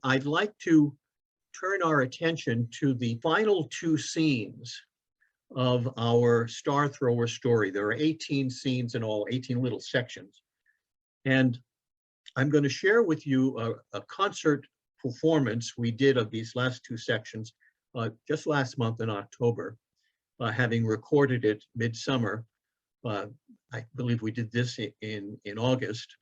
I'd like to turn our attention to the final two scenes of our Star Thrower story. There are 18 scenes in all, 18 little sections. And I'm going to share with you a concert performance we did of these last two sections just last month in October, having recorded it midsummer. I believe we did this in August.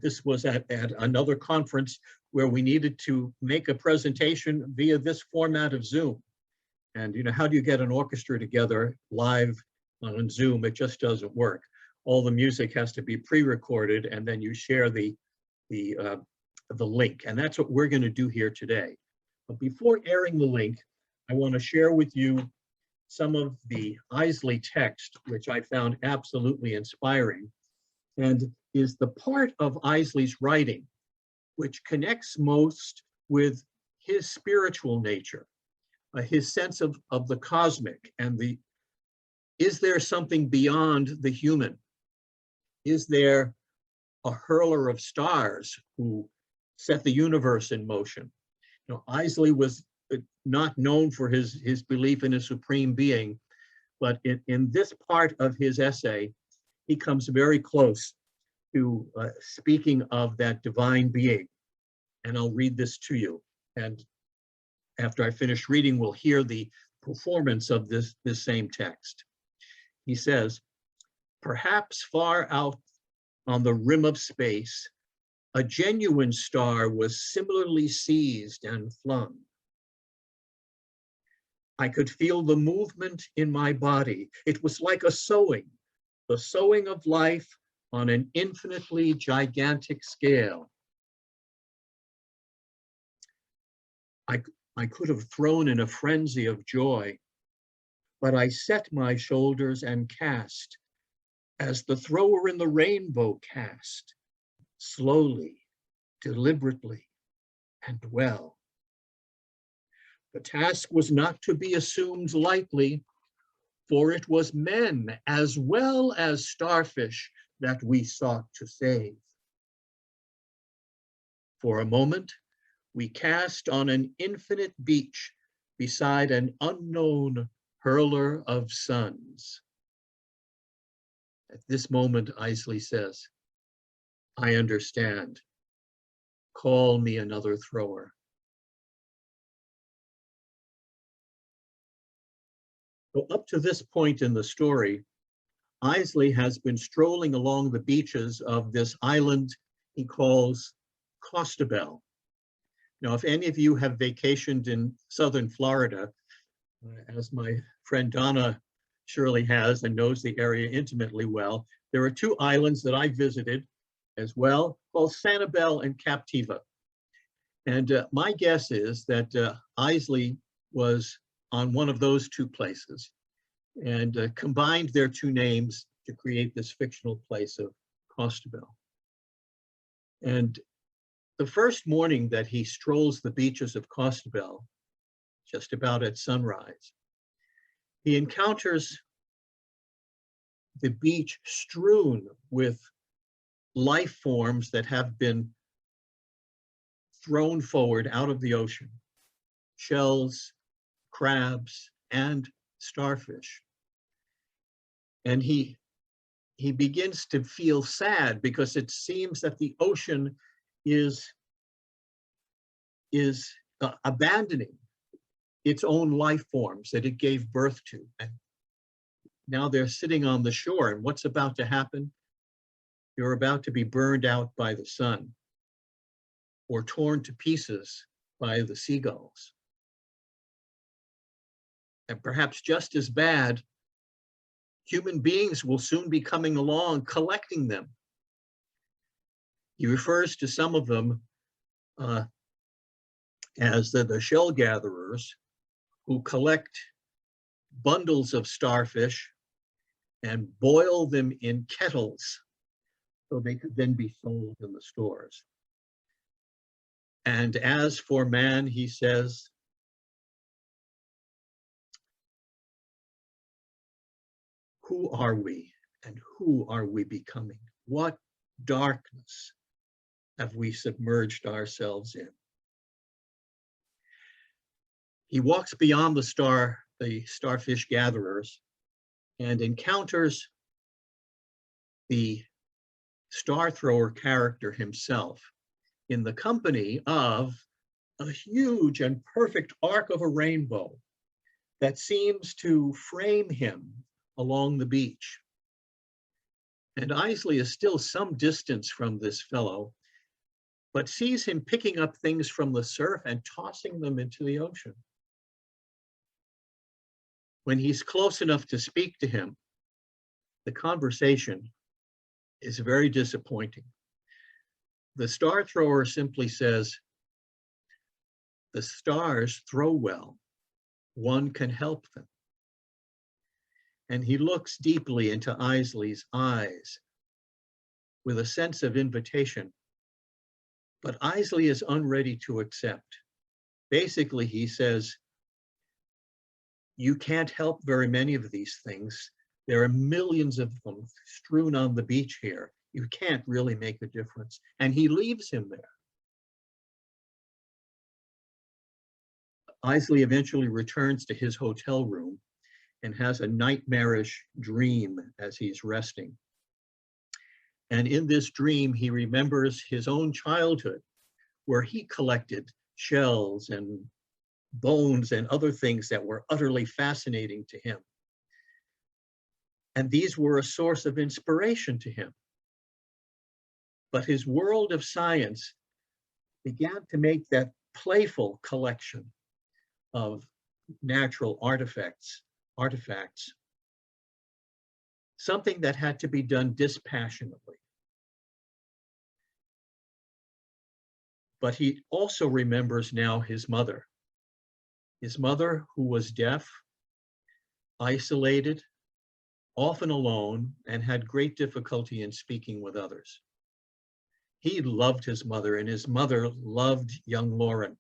This was at another conference where we needed to make a presentation via this format of Zoom. And how do you get an orchestra together live on Zoom? It just doesn't work. All the music has to be pre-recorded, and then you share the link. And that's what we're going to do here today. But before airing the link, I want to share with you some of the Isley text, which I found absolutely inspiring, and is the part of Isley's writing which connects most with his spiritual nature, his sense of the cosmic, and is there something beyond the human? Is there a hurler of stars who set the universe in motion? Isley was not known for his belief in a supreme being, but in this part of his essay, he comes very close to speaking of that divine being. And I'll read this to you. And after I finish reading, we'll hear the performance of this same text. He says, "Perhaps far out on the rim of space, a genuine star was similarly seized and flung. I could feel the movement in my body. It was like a sowing, the sowing of life on an infinitely gigantic scale. I could have thrown in a frenzy of joy, but I set my shoulders and cast, as the thrower in the rainbow cast, slowly, deliberately, and well. The task was not to be assumed lightly, for it was men as well as starfish that we sought to save. For a moment, we cast on an infinite beach beside an unknown hurler of suns." At this moment, Isley says, "I understand. Call me another thrower." So up to this point in the story, Isley has been strolling along the beaches of this island he calls Costabel. Now, if any of you have vacationed in southern Florida, as my friend Donna surely has and knows the area intimately well, there are two islands that I visited as well, called Sanibel and Captiva. And my guess is that Isley was on one of those two places and combined their two names to create this fictional place of Costabel. And the first morning that he strolls the beaches of Costabel, just about at sunrise, he encounters the beach strewn with life forms that have been thrown forward out of the ocean, shells, crabs, and starfish. And he begins to feel sad because it seems that the ocean is abandoning its own life forms that it gave birth to. And now they're sitting on the shore, and what's about to happen? You're about to be burned out by the sun or torn to pieces by the seagulls. And perhaps just as bad, human beings will soon be coming along collecting them. He refers to some of them as the shell gatherers who collect bundles of starfish and boil them in kettles so they could then be sold in the stores. And as for man, he says, who are we and who are we becoming? What darkness have we submerged ourselves in? He walks beyond the starfish gatherers, and encounters the star thrower character himself in the company of a huge and perfect arc of a rainbow that seems to frame him along the beach. And Isley is still some distance from this fellow, but sees him picking up things from the surf and tossing them into the ocean. When he's close enough to speak to him, the conversation is very disappointing. The star thrower simply says, "The stars throw well. One can help them." And he looks deeply into Isley's eyes with a sense of invitation. But Isley is unready to accept. Basically, he says, "You can't help very many of these things. There are millions of them strewn on the beach here. You can't really make a difference." And he leaves him there. Isley eventually returns to his hotel room and has a nightmarish dream as he's resting. And in this dream, he remembers his own childhood, where he collected shells and bones and other things that were utterly fascinating to him. And these were a source of inspiration to him. But his world of science began to make that playful collection of natural artifacts, something that had to be done dispassionately. But he also remembers now his mother who was deaf, isolated, often alone, and had great difficulty in speaking with others. He loved his mother, and his mother loved young Lauren.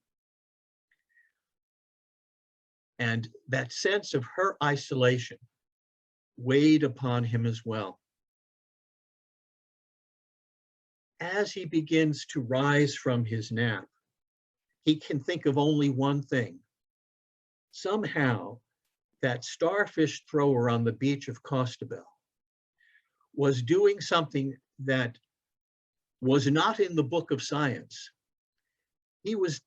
And that sense of her isolation weighed upon him as well. As he begins to rise from his nap, he can think of only one thing. Somehow, that starfish thrower on the beach of Costabel was doing something that was not in the book of science. He was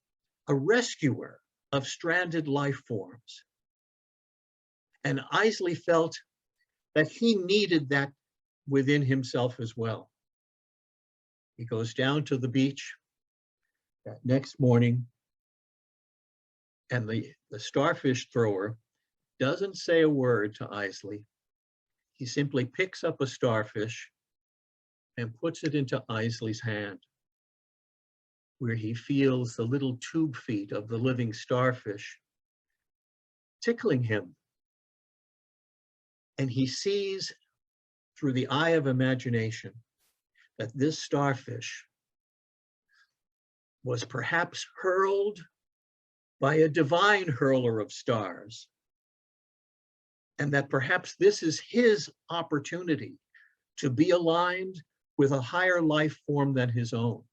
a rescuer of stranded life forms. And Isley felt that he needed that within himself as well. He goes down to the beach that next morning, and the starfish thrower doesn't say a word to Isley. He simply picks up a starfish and puts it into Isley's hand, where he feels the little tube feet of the living starfish tickling him. And he sees through the eye of imagination that this starfish was perhaps hurled by a divine hurler of stars, and that perhaps this is his opportunity to be aligned with a higher life form than his own.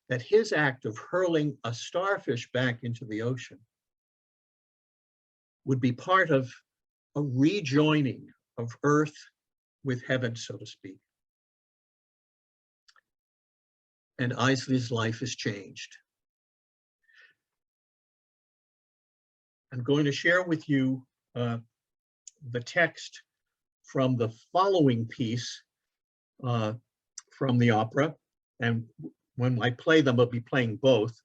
That his act of hurling a starfish back into the ocean would be part of a rejoining of earth with heaven, so to speak. And Isley's life is changed. I'm going to share with you the text from the following piece from the opera. And when I play them, I'll be playing both.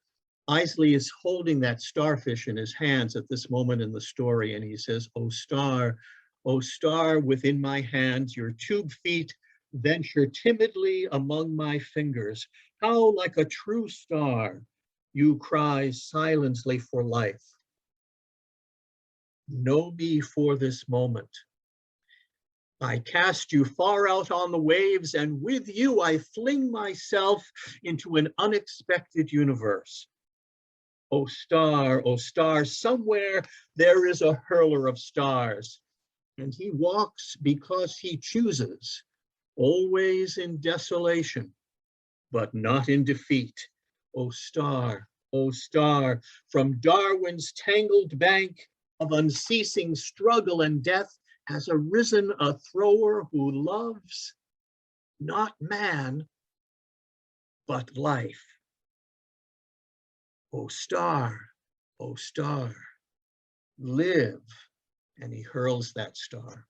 Isley is holding that starfish in his hands at this moment in the story, and he says, "O star within my hands, your tube feet venture timidly among my fingers. How like a true star you cry silently for life. Know me for this moment. I cast you far out on the waves, and with you I fling myself into an unexpected universe. O star, somewhere there is a hurler of stars, and he walks because he chooses, always in desolation, but not in defeat. O star, O star, from Darwin's tangled bank of unceasing struggle and death has arisen a thrower who loves not man, but life. O star, live. And he hurls that star